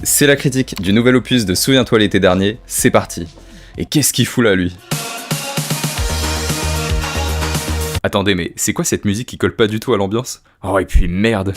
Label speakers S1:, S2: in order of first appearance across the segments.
S1: C'est la critique du nouvel opus de Souviens-toi l'été dernier, c'est parti. Et qu'est-ce qu'il fout là, lui? Attendez, mais c'est quoi cette musique qui colle pas du tout à l'ambiance? Oh, et puis merde.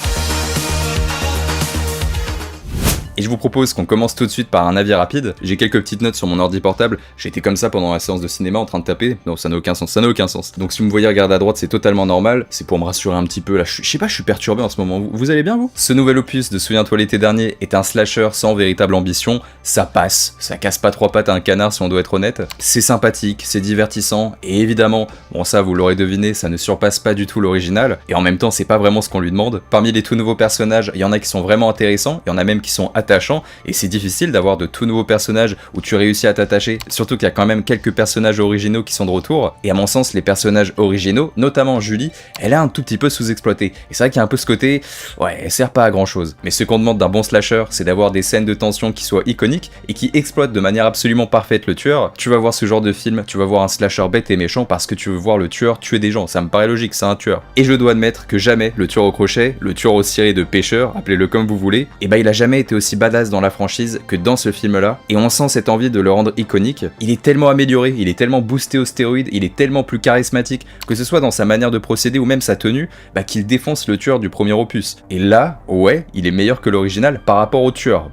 S1: Et je vous propose qu'on commence tout de suite par un avis rapide. J'ai quelques petites notes sur mon ordi portable. J'étais comme ça pendant la séance de cinéma en train de taper. Non, ça n'a aucun sens, ça n'a aucun sens. Donc si vous me voyez regarder à droite, c'est totalement normal. C'est pour me rassurer un petit peu. Là, je sais pas, je suis perturbé en ce moment. Vous allez bien, vous? Ce nouvel opus de Souviens-toi l'été dernier est un slasher sans véritable ambition. Ça passe, ça casse pas trois pattes à un canard si on doit être honnête. C'est sympathique, c'est divertissant. Et évidemment, bon ça vous l'aurez deviné, ça ne surpasse pas du tout l'original. Et en même temps, c'est pas vraiment ce qu'on lui demande. Parmi les tout nouveaux personnages, il y en a qui sont vraiment intéressants. Il y en a même qui sont attachant, et c'est difficile d'avoir de tout nouveaux personnages où tu réussis à t'attacher, surtout qu'il y a quand même quelques personnages originaux qui sont de retour, et à mon sens les personnages originaux, notamment Julie, elle est un tout petit peu sous-exploitée, et c'est vrai qu'il y a un peu ce côté, ouais, elle sert pas à grand chose, mais ce qu'on demande d'un bon slasher, c'est d'avoir des scènes de tension qui soient iconiques, et qui exploitent de manière absolument parfaite le tueur. Tu vas voir ce genre de film, tu vas voir un slasher bête et méchant parce que tu veux voir le tueur tuer des gens, ça me paraît logique, c'est un tueur. Et je dois admettre que jamais le tueur au crochet, le tueur au ciré de pêcheur, appelez-le comme vous voulez, et bah il a jamais été aussi badass dans la franchise que dans ce film-là, et on sent cette envie de le rendre iconique. Il est tellement amélioré, il est tellement boosté aux stéroïdes, il est tellement plus charismatique, que ce soit dans sa manière de procéder ou même sa tenue, bah qu'il défonce le tueur du premier opus. Et là, ouais, il est meilleur que l'original par rapport au tueur.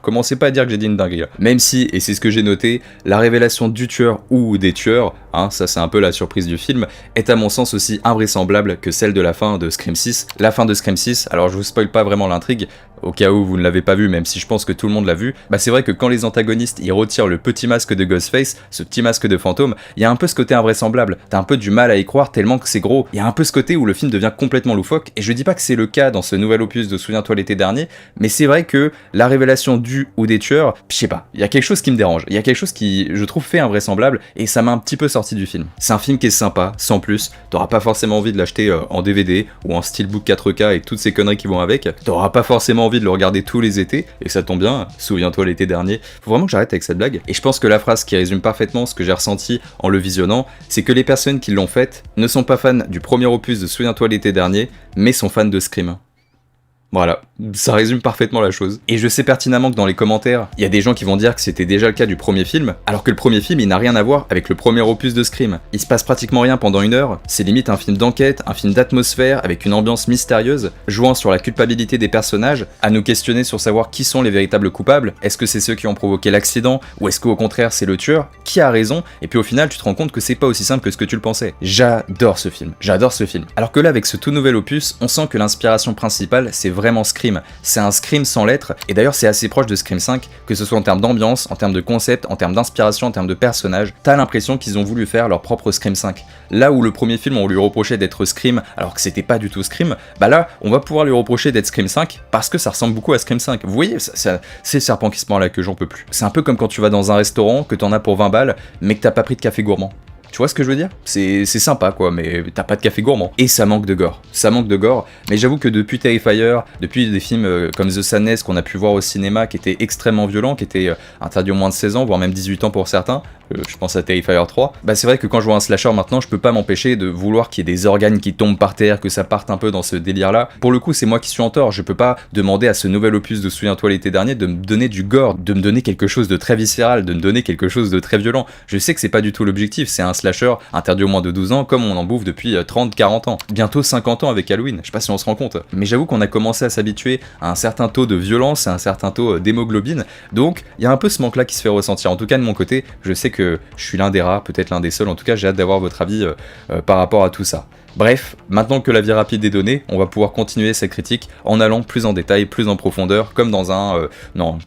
S1: Commencez pas à dire que j'ai dit une dinguerie là. Même si, et c'est ce que j'ai noté, la révélation du tueur ou des tueurs, ça c'est un peu la surprise du film, est à mon sens aussi invraisemblable que celle de la fin de Scream 6. La fin de Scream 6, alors je vous spoil pas vraiment l'intrigue, au cas où vous ne l'avez pas vu, même si je pense que tout le monde l'a vu, bah c'est vrai que quand les antagonistes ils retirent le petit masque de Ghostface, ce petit masque de fantôme, il y a un peu ce côté invraisemblable, t'as un peu du mal à y croire tellement que c'est gros, il y a un peu ce côté où le film devient complètement loufoque, et je dis pas que c'est le cas dans ce nouvel opus de Souviens-toi l'été dernier, mais c'est vrai que la révélation du ou des tueurs, je sais pas, il y a quelque chose qui me dérange, il y a quelque chose qui, je trouve, fait invraisemblable, et ça m'a un petit peu sorti du film. C'est un film qui est sympa, sans plus, t'auras pas forcément envie de l'acheter en DVD, ou en steelbook 4K et toutes ces conneries qui vont avec, t'auras pas forcément envie de le regarder tous les étés, et ça tombe bien, souviens-toi l'été dernier, faut vraiment que j'arrête avec cette blague, et je pense que la phrase qui résume parfaitement ce que j'ai ressenti en le visionnant, c'est que les personnes qui l'ont faite ne sont pas fans du premier opus de Souviens-toi l'été dernier, mais sont fans de Scream. Voilà, ça résume parfaitement la chose. Et je sais pertinemment que dans les commentaires, il y a des gens qui vont dire que c'était déjà le cas du premier film, alors que le premier film, il n'a rien à voir avec le premier opus de Scream. Il se passe pratiquement rien pendant 1 heure, c'est limite un film d'enquête, un film d'atmosphère, avec une ambiance mystérieuse, jouant sur la culpabilité des personnages, à nous questionner sur savoir qui sont les véritables coupables, est-ce que c'est ceux qui ont provoqué l'accident, ou est-ce qu'au contraire c'est le tueur, qui a raison, et puis au final tu te rends compte que c'est pas aussi simple que ce que tu le pensais. J'adore ce film. Alors que là, avec ce tout nouvel opus, on sent que l'inspiration principale, c'est vraiment Scream. C'est un Scream sans lettres, et d'ailleurs c'est assez proche de Scream 5, que ce soit en termes d'ambiance, en termes de concept, en termes d'inspiration, en termes de personnages. T'as l'impression qu'ils ont voulu faire leur propre Scream 5. Là où le premier film on lui reprochait d'être Scream, alors que c'était pas du tout Scream, bah là on va pouvoir lui reprocher d'être Scream 5, parce que ça ressemble beaucoup à Scream 5. Vous voyez, c'est le serpent qui se mord là que j'en peux plus. C'est un peu comme quand tu vas dans un restaurant, que t'en as pour 20 balles, mais que t'as pas pris de café gourmand. Tu vois ce que je veux dire? C'est sympa quoi, mais t'as pas de café gourmand. Et ça manque de gore. Mais j'avoue que depuis Terrifier, depuis des films comme The Sadness qu'on a pu voir au cinéma, qui étaient extrêmement violents, qui étaient interdits aux moins de 16 ans, voire même 18 ans pour certains, je pense à Terrifier 3, bah c'est vrai que quand je vois un slasher maintenant, je peux pas m'empêcher de vouloir qu'il y ait des organes qui tombent par terre, que ça parte un peu dans ce délire là. Pour le coup, c'est moi qui suis en tort, je peux pas demander à ce nouvel opus de Souviens-toi l'été dernier de me donner du gore, de me donner quelque chose de très viscéral, de me donner quelque chose de très violent. Je sais que c'est pas du tout l'objectif, c'est un slasher interdit aux moins de 12 ans comme on en bouffe depuis 30-40 ans. Bientôt 50 ans avec Halloween, je sais pas si on se rend compte. Mais j'avoue qu'on a commencé à s'habituer à un certain taux de violence, à un certain taux d'hémoglobine, donc il y a un peu ce manque là qui se fait ressentir. En tout cas de mon côté, je sais que je suis l'un des rares, peut-être l'un des seuls, en tout cas j'ai hâte d'avoir votre avis par rapport à tout ça. Bref, maintenant que l'avis rapide est donné, on va pouvoir continuer cette critique en allant plus en détail, plus en profondeur, comme dans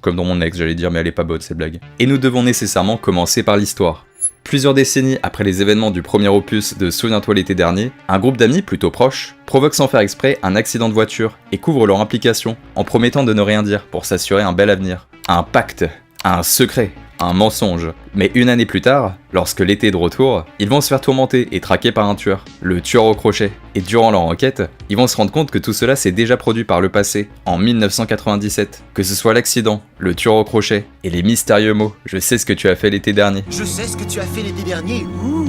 S1: comme dans mon ex, j'allais dire, mais elle est pas bonne cette blague. Et nous devons nécessairement commencer par l'histoire. Plusieurs décennies après les événements du premier opus de Souviens-toi l'été dernier, un groupe d'amis plutôt proches provoque sans faire exprès un accident de voiture et couvre leur implication en promettant de ne rien dire pour s'assurer un bel avenir. Un pacte, un secret, un mensonge. Mais 1 année plus tard, lorsque l'été est de retour, ils vont se faire tourmenter et traquer par un tueur, le tueur au crochet. Et durant leur enquête, ils vont se rendre compte que tout cela s'est déjà produit par le passé, en 1997. Que ce soit l'accident, le tueur au crochet et les mystérieux mots « Je sais ce que tu as fait l'été dernier ».
S2: Je sais ce que tu as fait l'été dernier. Ouh.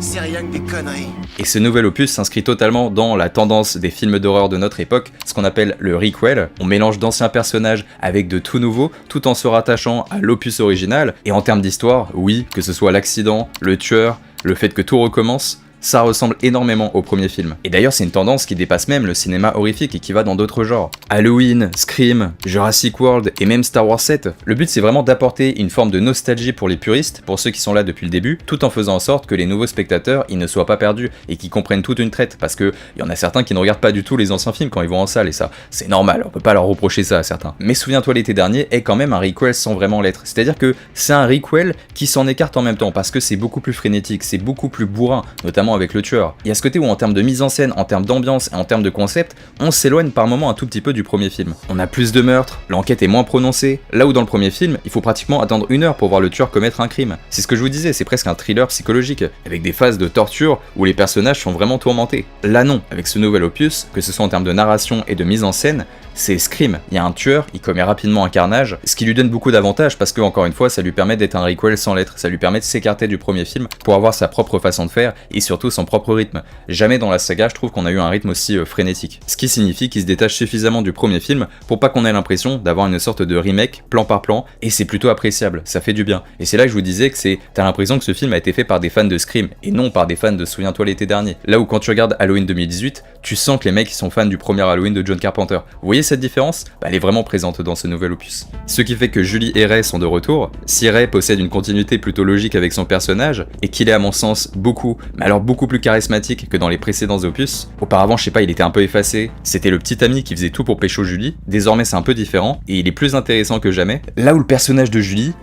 S2: C'est rien que des conneries.
S1: Et ce nouvel opus s'inscrit totalement dans la tendance des films d'horreur de notre époque, ce qu'on appelle le requel. On mélange d'anciens personnages avec de tout nouveaux, tout en se rattachant à l'opus original. Et en termes d'histoire, oui, que ce soit l'accident, le tueur, le fait que tout recommence, ça ressemble énormément au premier film. Et d'ailleurs, c'est une tendance qui dépasse même le cinéma horrifique et qui va dans d'autres genres. Halloween, Scream, Jurassic World et même Star Wars 7. Le but, c'est vraiment d'apporter une forme de nostalgie pour les puristes, pour ceux qui sont là depuis le début, tout en faisant en sorte que les nouveaux spectateurs, ils ne soient pas perdus et qu'ils comprennent toute une traite. Parce que y en a certains qui ne regardent pas du tout les anciens films quand ils vont en salle, et ça, c'est normal, on peut pas leur reprocher ça à certains. Mais Souviens-toi l'été dernier est quand même un requel sans vraiment l'être. C'est-à-dire que c'est un requel qui s'en écarte en même temps, parce que c'est beaucoup plus frénétique, c'est beaucoup plus bourrin, notamment avec le tueur. Il y a ce côté où en termes de mise en scène, en termes d'ambiance et en termes de concept, on s'éloigne par moments un tout petit peu du premier film. On a plus de meurtres, l'enquête est moins prononcée, là où dans le premier film, il faut pratiquement attendre 1 heure pour voir le tueur commettre un crime. C'est ce que je vous disais, c'est presque un thriller psychologique, avec des phases de torture où les personnages sont vraiment tourmentés. Là non, avec ce nouvel opus, que ce soit en termes de narration et de mise en scène, c'est Scream. Il y a un tueur, il commet rapidement un carnage, ce qui lui donne beaucoup d'avantages parce que, encore une fois, ça lui permet d'être un requel sans l'être, ça lui permet de s'écarter du premier film pour avoir sa propre façon de faire et surtout son propre rythme. Jamais dans la saga, je trouve qu'on a eu un rythme aussi frénétique. Ce qui signifie qu'il se détache suffisamment du premier film pour pas qu'on ait l'impression d'avoir une sorte de remake plan par plan, et c'est plutôt appréciable, ça fait du bien. Et c'est là que je vous disais que t'as l'impression que ce film a été fait par des fans de Scream et non par des fans de Souviens-toi l'été dernier. Là où quand tu regardes Halloween 2018, tu sens que les mecs ils sont fans du premier Halloween de John Carpenter. Vous voyez cette différence ? Elle est vraiment présente dans ce nouvel opus. Ce qui fait que Julie et Ray sont de retour. Si Ray possède une continuité plutôt logique avec son personnage, et qu'il est à mon sens beaucoup, mais alors beaucoup plus charismatique que dans les précédents opus, auparavant je sais pas, il était un peu effacé, c'était le petit ami qui faisait tout pour pécho Julie, désormais c'est un peu différent, et il est plus intéressant que jamais. Là où le personnage de Julie,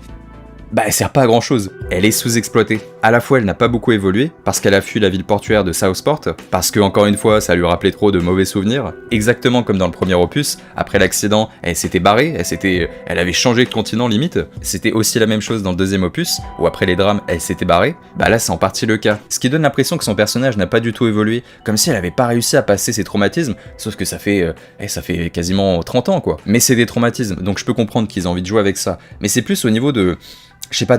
S1: elle sert pas à grand chose. Elle est sous-exploitée. À la fois, elle n'a pas beaucoup évolué, parce qu'elle a fui la ville portuaire de Southport, parce que, encore une fois, ça lui rappelait trop de mauvais souvenirs. Exactement comme dans le premier opus, après l'accident, elle s'était barrée, elle avait changé de continent limite. C'était aussi la même chose dans le deuxième opus, où après les drames, elle s'était barrée. Là, c'est en partie le cas. Ce qui donne l'impression que son personnage n'a pas du tout évolué, comme si elle avait pas réussi à passer ses traumatismes, sauf que ça fait quasiment 30 ans, quoi. Mais c'est des traumatismes, donc je peux comprendre qu'ils ont envie de jouer avec ça. Mais c'est plus au niveau de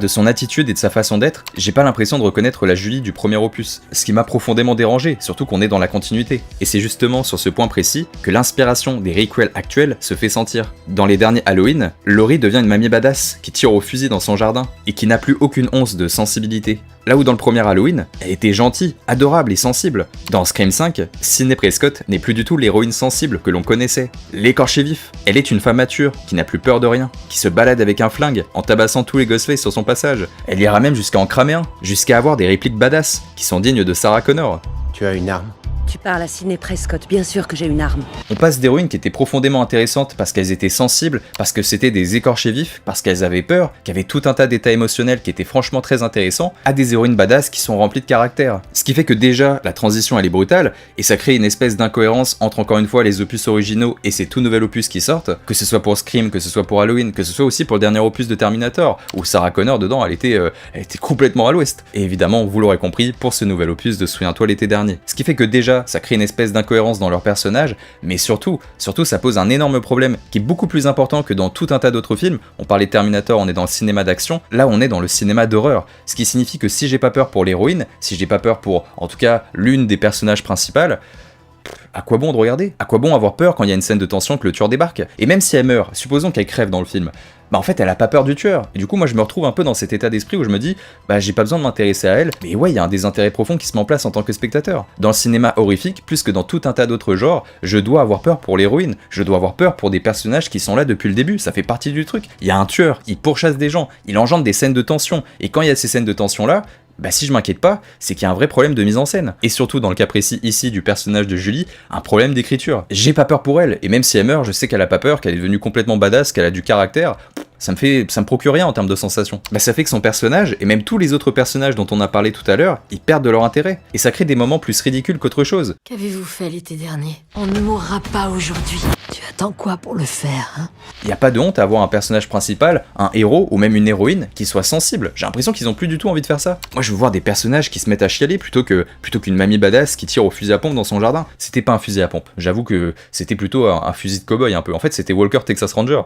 S1: son attitude et de sa façon d'être, j'ai pas l'impression de reconnaître la Julie du premier opus, ce qui m'a profondément dérangé, surtout qu'on est dans la continuité. Et c'est justement sur ce point précis que l'inspiration des requels actuels se fait sentir. Dans les derniers Halloween, Laurie devient une mamie badass, qui tire au fusil dans son jardin, et qui n'a plus aucune once de sensibilité. Là où dans le premier Halloween, elle était gentille, adorable et sensible. Dans Scream 5, Sidney Prescott n'est plus du tout l'héroïne sensible que l'on connaissait. L'écorché vif, elle est une femme mature, qui n'a plus peur de rien, qui se balade avec un flingue, en tabassant tous les Ghostface sur son passage. Elle ira même jusqu'à en cramer un, jusqu'à avoir des répliques badass, qui sont dignes de Sarah Connor.
S2: Tu as une arme?
S3: Tu parles à Sidney Prescott, bien sûr que j'ai une arme.
S1: On passe d'héroïnes qui étaient profondément intéressantes parce qu'elles étaient sensibles, parce que c'était des écorchés vifs, parce qu'elles avaient peur, qui avaient tout un tas d'états émotionnels qui étaient franchement très intéressants, à des héroïnes badass qui sont remplies de caractère. Ce qui fait que déjà, la transition elle est brutale, et ça crée une espèce d'incohérence entre encore une fois les opus originaux et ces tout nouveaux opus qui sortent, que ce soit pour Scream, que ce soit pour Halloween, que ce soit aussi pour le dernier opus de Terminator, où Sarah Connor dedans elle était complètement à l'ouest. Et évidemment, vous l'aurez compris, pour ce nouvel opus de Souviens-toi l'été dernier. Ce qui fait que déjà, ça crée une espèce d'incohérence dans leur personnage, mais surtout, ça pose un énorme problème qui est beaucoup plus important que dans tout un tas d'autres films. On parlait de Terminator, on est dans le cinéma d'action, là on est dans le cinéma d'horreur. Ce qui signifie que si j'ai pas peur pour l'héroïne, si j'ai pas peur pour, en tout cas, l'une des personnages principales, à quoi bon de regarder? À quoi bon avoir peur quand il y a une scène de tension que le tueur débarque? Et même si elle meurt, supposons qu'elle crève dans le film, en fait elle a pas peur du tueur. Et du coup moi je me retrouve un peu dans cet état d'esprit où je me dis j'ai pas besoin de m'intéresser à elle, mais ouais il y a un désintérêt profond qui se met en place en tant que spectateur. Dans le cinéma horrifique, plus que dans tout un tas d'autres genres, je dois avoir peur pour l'héroïne, je dois avoir peur pour des personnages qui sont là depuis le début, ça fait partie du truc. Il y a un tueur, il pourchasse des gens, il engendre des scènes de tension, et quand il y a ces scènes de tension là, si je m'inquiète pas, c'est qu'il y a un vrai problème de mise en scène. Et surtout, dans le cas précis ici du personnage de Julie, un problème d'écriture. J'ai pas peur pour elle, et même si elle meurt, je sais qu'elle a pas peur, qu'elle est devenue complètement badass, qu'elle a du caractère. Ça me procure rien en termes de sensations. Ça fait que son personnage, et même tous les autres personnages dont on a parlé tout à l'heure, ils perdent de leur intérêt. Et ça crée des moments plus ridicules qu'autre chose.
S4: Qu'avez-vous fait l'été dernier? On ne mourra pas aujourd'hui. Tu attends quoi pour le faire, hein?
S1: Y a pas de honte à avoir un personnage principal, un héros ou même une héroïne qui soit sensible. J'ai l'impression qu'ils ont plus du tout envie de faire ça. Moi je veux voir des personnages qui se mettent à chialer plutôt qu'une mamie badass qui tire au fusil à pompe dans son jardin. C'était pas un fusil à pompe. J'avoue que c'était plutôt un fusil de cow-boy un peu. En fait c'était Walker Texas Ranger.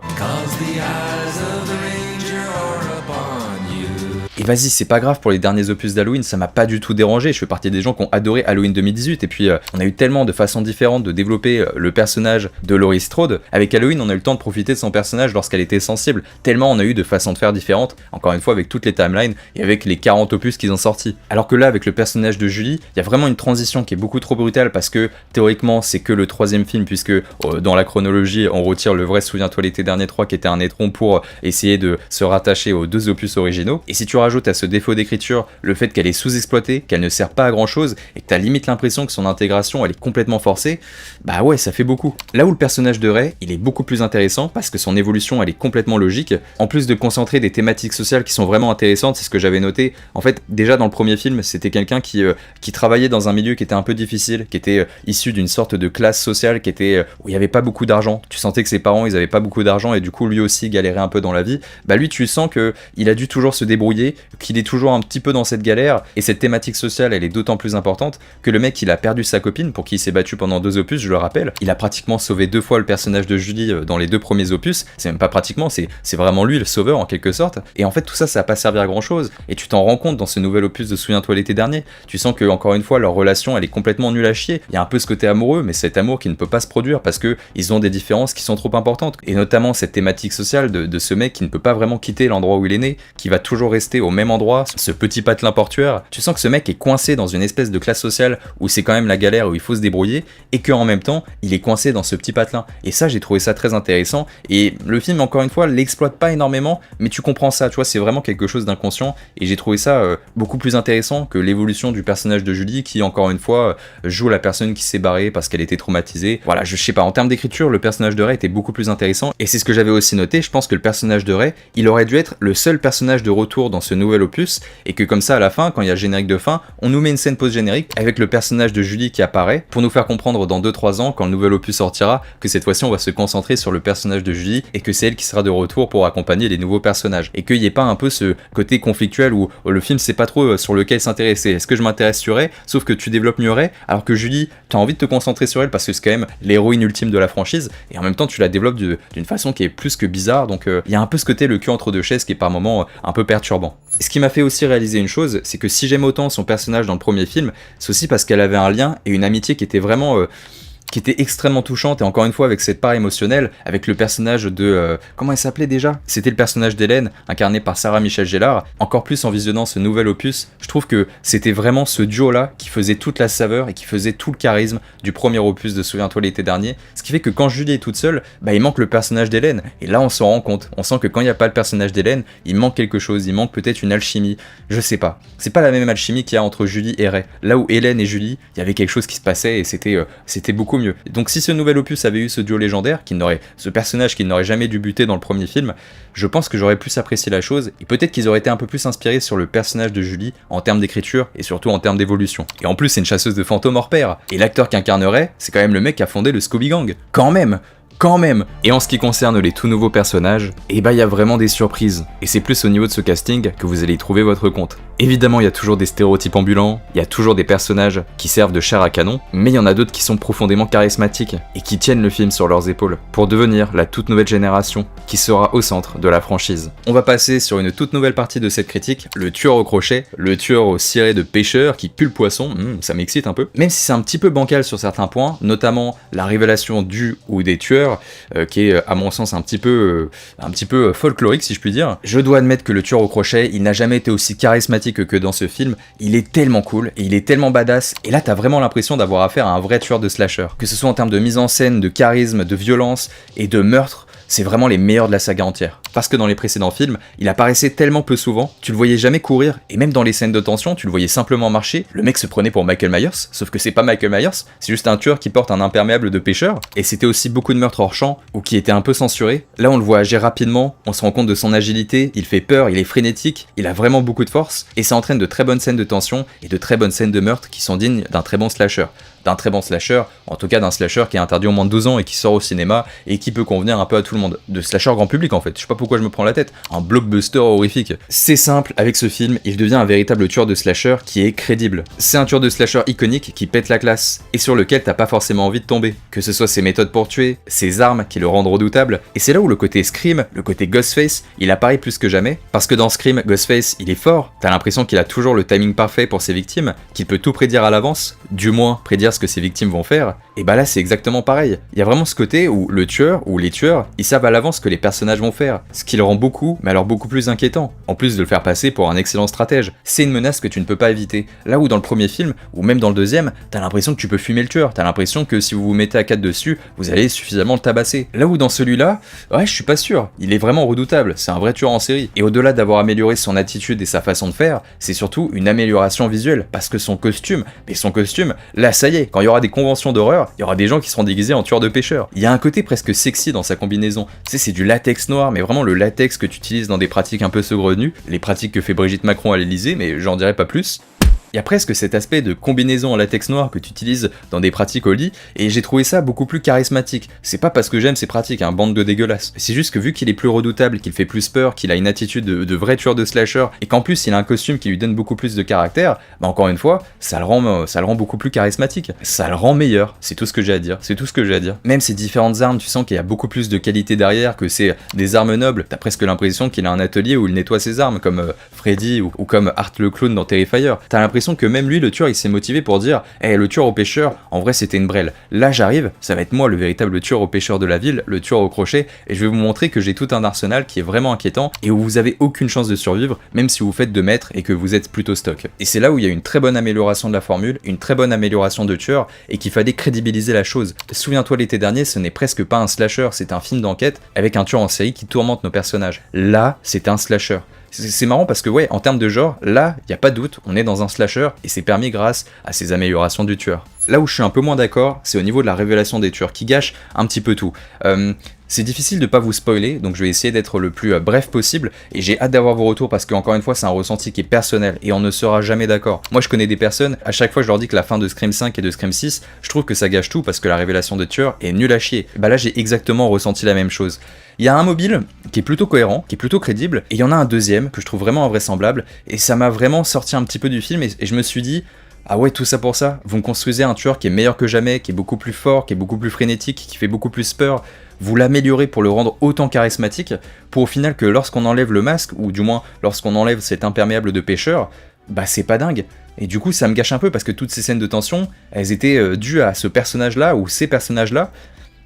S1: Et Et vas-y, c'est pas grave pour les derniers opus d'Halloween, ça m'a pas du tout dérangé, je fais partie des gens qui ont adoré Halloween 2018, et puis on a eu tellement de façons différentes de développer le personnage de Laurie Strode. Avec Halloween, on a eu le temps de profiter de son personnage lorsqu'elle était sensible, tellement on a eu de façons de faire différentes, encore une fois avec toutes les timelines, et avec les 40 opus qu'ils ont sortis. Alors que là, avec le personnage de Julie, il y a vraiment une transition qui est beaucoup trop brutale, parce que théoriquement, c'est que le 3e film, puisque dans la chronologie, on retire le vrai Souviens-toi l'été dernier 3, qui était un étron pour essayer de se rattacher aux 2 opus originaux. Et si tu rajoutes à ce défaut d'écriture le fait qu'elle est sous-exploitée, qu'elle ne sert pas à grand chose, et que t'as limite l'impression que son intégration elle est complètement forcée, bah ouais, ça fait beaucoup. Là où le personnage de Ray, il est beaucoup plus intéressant, parce que son évolution elle est complètement logique, en plus de concentrer des thématiques sociales qui sont vraiment intéressantes, c'est ce que j'avais noté. En fait, déjà dans le premier film, c'était quelqu'un qui travaillait dans un milieu qui était un peu difficile, qui était issu d'une sorte de classe sociale qui était où il y avait pas beaucoup d'argent. Tu sentais que ses parents ils avaient pas beaucoup d'argent et du coup lui aussi galérait un peu dans la vie. Bah lui tu sens que il a dû toujours se débrouiller, qu'il est toujours un petit peu dans cette galère, et cette thématique sociale elle est d'autant plus importante que le mec il a perdu sa copine pour qui il s'est battu pendant 2 opus, je le rappelle. Il a pratiquement sauvé 2 fois le personnage de Julie dans les 2 premiers opus, c'est même pas pratiquement, c'est vraiment lui le sauveur en quelque sorte, et en fait tout ça ça a pas servi à grand chose, et tu t'en rends compte dans ce nouvel opus de Souviens-toi l'été dernier. Tu sens que encore une fois leur relation elle est complètement nulle à chier, il y a un peu ce côté amoureux, mais cet amour qui ne peut pas se produire parce que ils ont des différences qui sont trop importantes, et notamment cette thématique sociale de ce mec qui ne peut pas vraiment quitter l'endroit où il est né, qui va toujours rester au même endroit, ce petit patelin portuaire. Tu sens que ce mec est coincé dans une espèce de classe sociale où c'est quand même la galère, où il faut se débrouiller, et qu'en même temps il est coincé dans ce petit patelin, et ça j'ai trouvé ça très intéressant, et le film encore une fois l'exploite pas énormément, mais tu comprends ça, tu vois, c'est vraiment quelque chose d'inconscient, et j'ai trouvé ça beaucoup plus intéressant que l'évolution du personnage de Julie qui encore une fois joue la personne qui s'est barrée parce qu'elle était traumatisée. Voilà, je sais pas, en termes d'écriture le personnage de Ray était beaucoup plus intéressant, et c'est ce que j'avais aussi noté. Je pense que le personnage de Ray il aurait dû être le seul personnage de retour dans ce nouvel opus, et que comme ça à la fin, quand il y a le générique de fin, on nous met une scène post-générique avec le personnage de Julie qui apparaît pour nous faire comprendre dans 2-3 ans, quand le nouvel opus sortira, que cette fois-ci on va se concentrer sur le personnage de Julie et que c'est elle qui sera de retour pour accompagner les nouveaux personnages, et qu'il n'y ait pas un peu ce côté conflictuel où le film sait pas trop sur lequel s'intéresser. Est-ce que je m'intéresse sur Ray, sauf que tu développes mieux Ray, alors que Julie, t'as envie de te concentrer sur elle parce que c'est quand même l'héroïne ultime de la franchise, et en même temps tu la développes d'une façon qui est plus que bizarre, donc il y a un peu ce côté le cul entre 2 chaises qui est par moments un peu perturbant. Et ce qui m'a fait aussi réaliser une chose, c'est que si j'aime autant son personnage dans le premier film, c'est aussi parce qu'elle avait un lien et une amitié qui était vraiment qui était extrêmement touchante, et encore une fois avec cette part émotionnelle, avec le personnage de... comment elle s'appelait déjà ? C'était le personnage d'Hélène, incarné par Sarah Michelle Gellar. Encore plus en visionnant ce nouvel opus, je trouve que c'était vraiment ce duo-là qui faisait toute la saveur et qui faisait tout le charisme du premier opus de Souviens-toi l'été dernier, ce qui fait que quand Julie est toute seule, bah il manque le personnage d'Hélène, et là on s'en rend compte, on sent que quand il n'y a pas le personnage d'Hélène, il manque quelque chose, il manque peut-être une alchimie, je sais pas. C'est pas la même alchimie qu'il y a entre Julie et Ray. Là où Hélène et Julie, il y avait quelque chose qui se passait et c'était beaucoup mieux. Donc si ce nouvel opus avait eu ce duo légendaire, ce personnage qui n'aurait jamais dû buter dans le premier film, je pense que j'aurais plus apprécié la chose, et peut-être qu'ils auraient été un peu plus inspirés sur le personnage de Julie en termes d'écriture et surtout en termes d'évolution. Et en plus c'est une chasseuse de fantômes hors pair, et l'acteur qui incarnerait, c'est quand même le mec qui a fondé le Scooby Gang. Quand même. Et en ce qui concerne les tout nouveaux personnages, eh bah il y a vraiment des surprises, et c'est plus au niveau de ce casting que vous allez y trouver votre compte. Évidemment il y a toujours des stéréotypes ambulants, il y a toujours des personnages qui servent de chair à canon, mais il y en a d'autres qui sont profondément charismatiques, et qui tiennent le film sur leurs épaules, pour devenir la toute nouvelle génération, qui sera au centre de la franchise. On va passer sur une toute nouvelle partie de cette critique, le tueur au crochet, le tueur au ciré de pêcheur qui pue le poisson, ça m'excite un peu. Même si c'est un petit peu bancal sur certains points, notamment la révélation du ou des tueurs, qui est à mon sens un petit peu folklorique si je puis dire. Je dois admettre que le tueur au crochet, il n'a jamais été aussi charismatique que dans ce film, il est tellement cool, et il est tellement badass, et là t'as vraiment l'impression d'avoir affaire à un vrai tueur de slasher. Que ce soit en termes de mise en scène, de charisme, de violence et de meurtre, c'est vraiment les meilleurs de la saga entière. Parce que dans les précédents films, il apparaissait tellement peu souvent, tu le voyais jamais courir, et même dans les scènes de tension, tu le voyais simplement marcher, le mec se prenait pour Michael Myers, sauf que c'est pas Michael Myers, c'est juste un tueur qui porte un imperméable de pêcheur, et c'était aussi beaucoup de meurtres hors champ, ou qui étaient un peu censurés. Là on le voit agir rapidement, on se rend compte de son agilité, il fait peur, il est frénétique, il a vraiment beaucoup de force, et ça entraîne de très bonnes scènes de tension, et de très bonnes scènes de meurtre qui sont dignes d'un très bon slasher. d'un très bon slasher, en tout cas d'un slasher qui est interdit au moins de 12 ans et qui sort au cinéma et qui peut convenir un peu à tout le monde. De slasher grand public en fait, je sais pas pourquoi je me prends la tête, un blockbuster horrifique. C'est simple, avec ce film, il devient un véritable tueur de slasher qui est crédible. C'est un tueur de slasher iconique qui pète la classe, et sur lequel t'as pas forcément envie de tomber. Que ce soit ses méthodes pour tuer, ses armes qui le rendent redoutable, et c'est là où le côté Scream, le côté Ghostface, il apparaît plus que jamais, parce que dans Scream, Ghostface, il est fort, t'as l'impression qu'il a toujours le timing parfait pour ses victimes, qu'il peut tout prédire à l'avance, du moins prédire ce que ses victimes vont faire, et bah là c'est exactement pareil. Il y a vraiment ce côté où le tueur, ou les tueurs, ils savent à l'avance ce que les personnages vont faire, ce qui le rend beaucoup, mais alors beaucoup plus inquiétant, en plus de le faire passer pour un excellent stratège. C'est une menace que tu ne peux pas éviter. Là où dans le premier film, ou même dans le deuxième, t'as l'impression que tu peux fumer le tueur, t'as l'impression que si vous vous mettez à 4 dessus, vous allez suffisamment le tabasser. Là où dans celui-là, ouais je suis pas sûr, il est vraiment redoutable, c'est un vrai tueur en série. Et au-delà d'avoir amélioré son attitude et sa façon de faire, c'est surtout une amélioration visuelle, parce que son costume, là ça y est, quand il y aura des conventions d'horreur, il y aura des gens qui seront déguisés en tueurs de pêcheurs. Il y a un côté presque sexy dans sa combinaison, tu sais c'est du latex noir, mais vraiment le latex que tu utilises dans des pratiques un peu saugrenues, les pratiques que fait Brigitte Macron à l'Elysée, mais j'en dirai pas plus. Il y a presque cet aspect de combinaison en latex noir que tu utilises dans des pratiques au lit, et j'ai trouvé ça beaucoup plus charismatique. C'est pas parce que j'aime ces pratiques, bande de dégueulasses. C'est juste que vu qu'il est plus redoutable, qu'il fait plus peur, qu'il a une attitude de vrai tueur de slasher, et qu'en plus il a un costume qui lui donne beaucoup plus de caractère, bah encore une fois, ça le rend beaucoup plus charismatique. Ça le rend meilleur, c'est tout ce que j'ai à dire, Même ces différentes armes, tu sens qu'il y a beaucoup plus de qualité derrière, que c'est des armes nobles, t'as presque l'impression qu'il a un atelier où il nettoie ses armes, comme Freddy ou comme Art le clown dans Terrifier. T'as l'impression que même lui, le tueur, il s'est motivé pour dire le tueur au pêcheur, en vrai c'était une brêle. Là j'arrive, ça va être moi le véritable tueur au pêcheur de la ville, le tueur au crochet, et je vais vous montrer que j'ai tout un arsenal qui est vraiment inquiétant et où vous avez aucune chance de survivre, même si vous faites 2 mètres et que vous êtes plutôt stock. Et c'est là où il y a une très bonne amélioration de la formule, une très bonne amélioration de tueur, et qu'il fallait crédibiliser la chose. Souviens-toi l'été dernier, ce n'est presque pas un slasher, c'est un film d'enquête avec un tueur en série qui tourmente nos personnages. Là, c'est un slasher. C'est marrant parce que ouais, en termes de genre, là, y a pas de doute, on est dans un slasher et c'est permis grâce à ces améliorations du tueur. Là où je suis un peu moins d'accord, c'est au niveau de la révélation des tueurs qui gâche un petit peu tout. C'est difficile de pas vous spoiler, donc je vais essayer d'être le plus bref possible, et j'ai hâte d'avoir vos retours parce qu'encore une fois c'est un ressenti qui est personnel, et on ne sera jamais d'accord. Moi je connais des personnes, à chaque fois je leur dis que la fin de Scream 5 et de Scream 6, je trouve que ça gâche tout parce que la révélation des tueurs est nulle à chier. Bah là j'ai exactement ressenti la même chose. Il y a un mobile qui est plutôt cohérent, qui est plutôt crédible, et il y en a un deuxième que je trouve vraiment invraisemblable, et ça m'a vraiment sorti un petit peu du film, et je me suis dit... Ah ouais, tout ça pour ça? Vous me construisez un tueur qui est meilleur que jamais, qui est beaucoup plus fort, qui est beaucoup plus frénétique, qui fait beaucoup plus peur, vous l'améliorez pour le rendre autant charismatique, pour au final que lorsqu'on enlève le masque, ou du moins lorsqu'on enlève cet imperméable de pêcheur, bah c'est pas dingue. Et du coup ça me gâche un peu parce que toutes ces scènes de tension, elles étaient dues à ce personnage-là, ou ces personnages-là.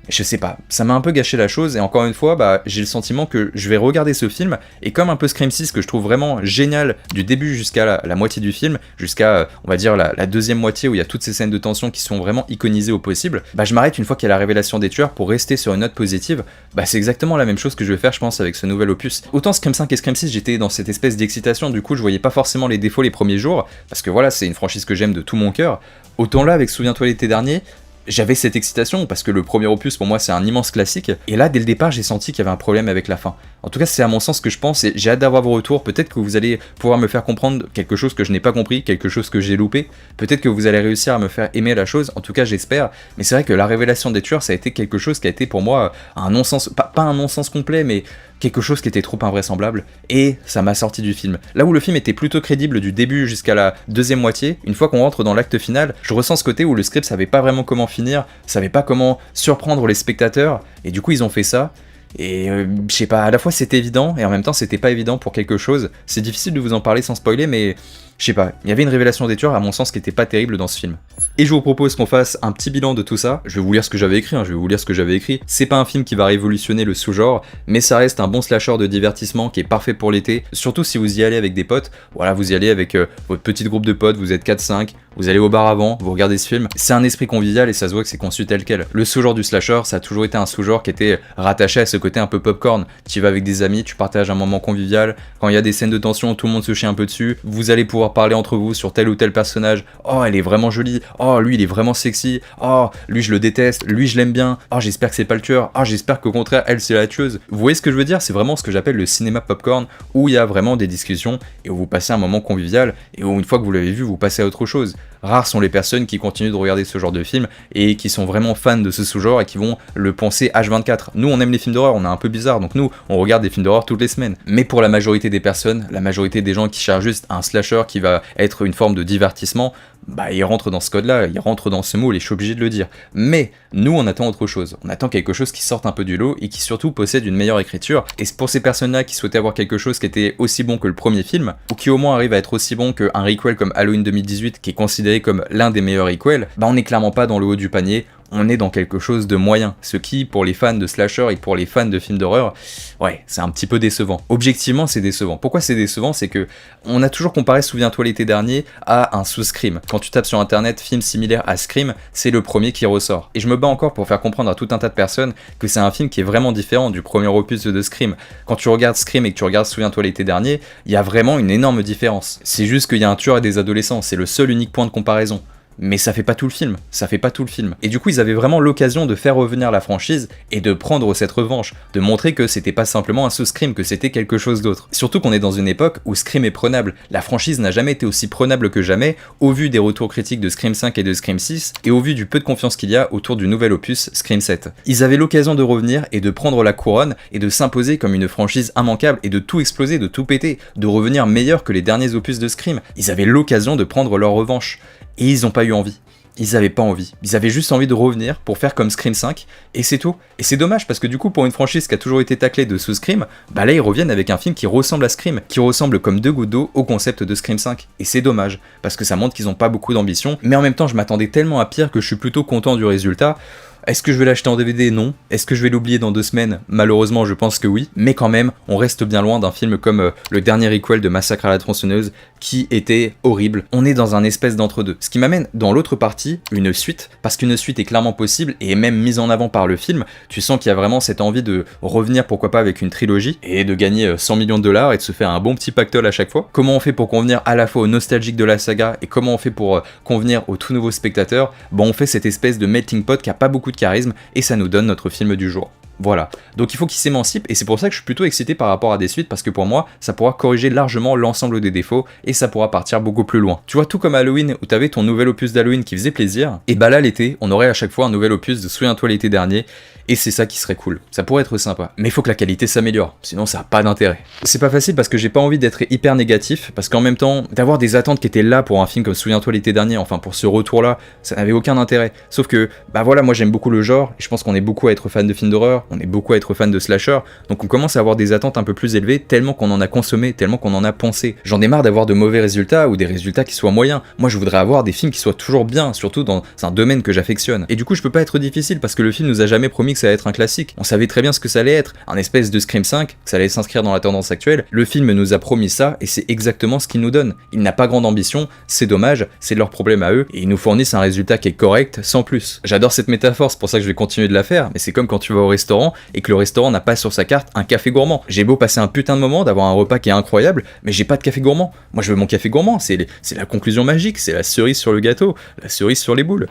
S1: Je sais pas, ça m'a un peu gâché la chose, et encore une fois, bah, j'ai le sentiment que je vais regarder ce film, et comme un peu Scream 6 que je trouve vraiment génial du début jusqu'à la moitié du film, jusqu'à, on va dire, la deuxième moitié où il y a toutes ces scènes de tension qui sont vraiment iconisées au possible, bah je m'arrête une fois qu'il y a la révélation des tueurs pour rester sur une note positive. Bah c'est exactement la même chose que je vais faire je pense avec ce nouvel opus. Autant Scream 5 et Scream 6 j'étais dans cette espèce d'excitation, du coup je voyais pas forcément les défauts les premiers jours, parce que voilà c'est une franchise que j'aime de tout mon cœur, autant là avec Souviens-toi l'été dernier, j'avais cette excitation parce que le premier opus pour moi c'est un immense classique, et là dès le départ j'ai senti qu'il y avait un problème avec la fin. En tout cas c'est à mon sens ce que je pense, et j'ai hâte d'avoir vos retours, peut-être que vous allez pouvoir me faire comprendre quelque chose que je n'ai pas compris, quelque chose que j'ai loupé, peut-être que vous allez réussir à me faire aimer la chose, en tout cas j'espère, mais c'est vrai que la révélation des tueurs ça a été quelque chose qui a été pour moi un non-sens, pas un non-sens complet, mais quelque chose qui était trop invraisemblable, et ça m'a sorti du film. Là où le film était plutôt crédible du début jusqu'à la deuxième moitié, une fois qu'on rentre dans l'acte final, je ressens ce côté où le script savait pas vraiment comment finir, savait pas comment surprendre les spectateurs, et du coup ils ont fait ça, et je sais pas, à la fois c'était évident, et en même temps c'était pas évident pour quelque chose, c'est difficile de vous en parler sans spoiler, mais je sais pas, il y avait une révélation des tueurs à mon sens qui était pas terrible dans ce film. Et je vous propose qu'on fasse un petit bilan de tout ça, je vais vous lire ce que j'avais écrit, c'est pas un film qui va révolutionner le sous-genre, mais ça reste un bon slasher de divertissement qui est parfait pour l'été, surtout si vous y allez avec des potes, voilà vous y allez avec votre petit groupe de potes, vous êtes 4-5, vous allez au bar avant, vous regardez ce film, c'est un esprit convivial et ça se voit que c'est conçu tel quel. Le sous-genre du slasher, ça a toujours été un sous-genre qui était rattaché à ce côté un peu popcorn, tu vas avec des amis, tu partages un moment convivial, quand il y a des scènes de tension, tout le monde se chie un peu dessus, vous allez pouvoir parler entre vous sur tel ou tel personnage, oh elle est vraiment jolie, oh lui il est vraiment sexy, oh lui je le déteste, lui je l'aime bien, oh j'espère que c'est pas le tueur, oh j'espère qu'au contraire elle c'est la tueuse. Vous voyez ce que je veux dire? C'est vraiment ce que j'appelle le cinéma popcorn, où il y a vraiment des discussions et où vous passez un moment convivial et où une fois que vous l'avez vu vous passez à autre chose. Rares sont les personnes qui continuent de regarder ce genre de film et qui sont vraiment fans de ce sous-genre et qui vont le penser H24. Nous, on aime les films d'horreur, on est un peu bizarre, donc nous, on regarde des films d'horreur toutes les semaines. Mais pour la majorité des personnes, la majorité des gens qui cherchent juste un slasher qui va être une forme de divertissement, bah ils rentrent dans ce code-là, ils rentrent dans ce moule et je suis obligé de le dire. Mais nous, on attend autre chose. On attend quelque chose qui sorte un peu du lot et qui surtout possède une meilleure écriture. Et c'est pour ces personnes-là qui souhaitaient avoir quelque chose qui était aussi bon que le premier film, ou qui au moins arrive à être aussi bon qu'un requel comme Halloween 2018, qui est considéré comme l'un des meilleurs requels, bah on n'est clairement pas dans le haut du panier. On est dans quelque chose de moyen, ce qui, pour les fans de slasher et pour les fans de films d'horreur, ouais, c'est un petit peu décevant. Objectivement, c'est décevant. Pourquoi c'est décevant? C'est que on a toujours comparé, souviens-toi l'été dernier, à un sous-Scream. Quand tu tapes sur internet film similaire à Scream, c'est le premier qui ressort. Et je me bats encore pour faire comprendre à tout un tas de personnes que c'est un film qui est vraiment différent du premier opus de Scream. Quand tu regardes Scream et que tu regardes souviens-toi l'été dernier, il y a vraiment une énorme différence. C'est juste qu'il y a un tueur et des adolescents, c'est le seul unique point de comparaison. Mais ça fait pas tout le film, ça fait pas tout le film. Et du coup, ils avaient vraiment l'occasion de faire revenir la franchise et de prendre cette revanche, de montrer que c'était pas simplement un sous-Scream, que c'était quelque chose d'autre. Surtout qu'on est dans une époque où Scream est prenable. La franchise n'a jamais été aussi prenable que jamais, au vu des retours critiques de Scream 5 et de Scream 6, et au vu du peu de confiance qu'il y a autour du nouvel opus Scream 7. Ils avaient l'occasion de revenir et de prendre la couronne et de s'imposer comme une franchise immanquable et de tout exploser, de tout péter, de revenir meilleur que les derniers opus de Scream. Ils avaient l'occasion de prendre leur revanche. Et ils ont pas eu envie. Ils avaient pas envie. Ils avaient juste envie de revenir pour faire comme Scream 5, et c'est tout. Et c'est dommage, parce que du coup, pour une franchise qui a toujours été taclée de sous-Scream, bah là, ils reviennent avec un film qui ressemble à Scream, qui ressemble comme deux gouttes d'eau au concept de Scream 5. Et c'est dommage, parce que ça montre qu'ils ont pas beaucoup d'ambition, mais en même temps, je m'attendais tellement à pire que je suis plutôt content du résultat. Est-ce que je vais l'acheter en DVD? Non. Est-ce que je vais l'oublier dans 2 semaines? Malheureusement, je pense que oui. Mais quand même, on reste bien loin d'un film comme le dernier requel de Massacre à la tronçonneuse, qui était horrible. On est dans un espèce d'entre-deux. Ce qui m'amène dans l'autre partie, une suite, parce qu'une suite est clairement possible et est même mise en avant par le film. Tu sens qu'il y a vraiment cette envie de revenir, pourquoi pas, avec une trilogie, et de gagner 100 millions de dollars et de se faire un bon petit pactole à chaque fois. Comment on fait pour convenir à la fois aux nostalgiques de la saga et comment on fait pour convenir aux tout nouveaux spectateurs? Bon, on fait cette espèce de melting pot qui a pas beaucoup de charisme et ça nous donne notre film du jour. Voilà, donc il faut qu'il s'émancipe et c'est pour ça que je suis plutôt excité par rapport à des suites parce que pour moi ça pourra corriger largement l'ensemble des défauts et ça pourra partir beaucoup plus loin. Tu vois, tout comme Halloween où t'avais ton nouvel opus d'Halloween qui faisait plaisir, et bah là l'été on aurait à chaque fois un nouvel opus de Souviens-toi l'été dernier et c'est ça qui serait cool, ça pourrait être sympa. Mais il faut que la qualité s'améliore, sinon ça a pas d'intérêt. C'est pas facile parce que j'ai pas envie d'être hyper négatif, parce qu'en même temps, d'avoir des attentes qui étaient là pour un film comme Souviens-toi l'été dernier, enfin pour ce retour là, ça n'avait aucun intérêt. Sauf que, bah voilà, moi j'aime beaucoup le genre, et je pense qu'on est beaucoup à être fan de films d'horreur, on est beaucoup à être fan de slasher, donc on commence à avoir des attentes un peu plus élevées tellement qu'on en a consommé, tellement qu'on en a pensé. J'en ai marre d'avoir de mauvais résultats ou des résultats qui soient moyens. Moi je voudrais avoir des films qui soient toujours bien, surtout dans un domaine que j'affectionne. Et du coup je peux pas être difficile parce que le film nous a jamais promis que ça allait être un classique. On savait très bien ce que ça allait être, un espèce de Scream 5, que ça allait s'inscrire dans la tendance actuelle. Le film nous a promis ça et c'est exactement ce qu'il nous donne. Il n'a pas grande ambition, c'est dommage, c'est leur problème à eux et ils nous fournissent un résultat qui est correct sans plus. J'adore cette métaphore, c'est pour ça que je vais continuer de la faire, mais c'est comme quand tu vas au restaurant et que le restaurant n'a pas sur sa carte un café gourmand. J'ai beau passer un putain de moment, d'avoir un repas qui est incroyable, mais j'ai pas de café gourmand. Moi je veux mon café gourmand, c'est la conclusion magique, c'est la cerise sur le gâteau, la cerise sur les boules.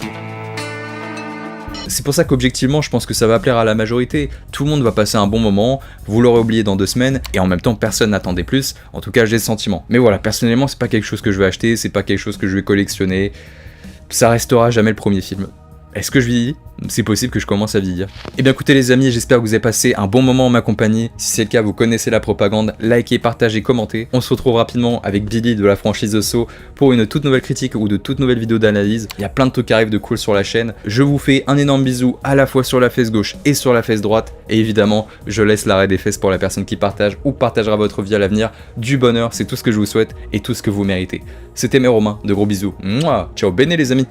S1: C'est pour ça qu'objectivement, je pense que ça va plaire à la majorité. Tout le monde va passer un bon moment, vous l'aurez oublié dans 2 semaines, et en même temps, personne n'attendait plus. En tout cas, j'ai le sentiment. Mais voilà, personnellement, c'est pas quelque chose que je vais acheter, c'est pas quelque chose que je vais collectionner. Ça restera jamais le premier film. Est-ce que je vieillis? C'est possible que je commence à vieillir. Et bien écoutez les amis, j'espère que vous avez passé un bon moment en ma compagnie. Si c'est le cas, vous connaissez la propagande, likez, partagez, commentez. On se retrouve rapidement avec Billy de la franchise Saw pour une toute nouvelle critique ou de toute nouvelle vidéo d'analyse. Il y a plein de trucs qui arrivent de cool sur la chaîne. Je vous fais un énorme bisou à la fois sur la fesse gauche et sur la fesse droite. Et évidemment, je laisse l'arrêt des fesses pour la personne qui partage ou partagera votre vie à l'avenir. Du bonheur, c'est tout ce que je vous souhaite et tout ce que vous méritez. C'était mes Romains, de gros bisous. Mouah, ciao bene les amis.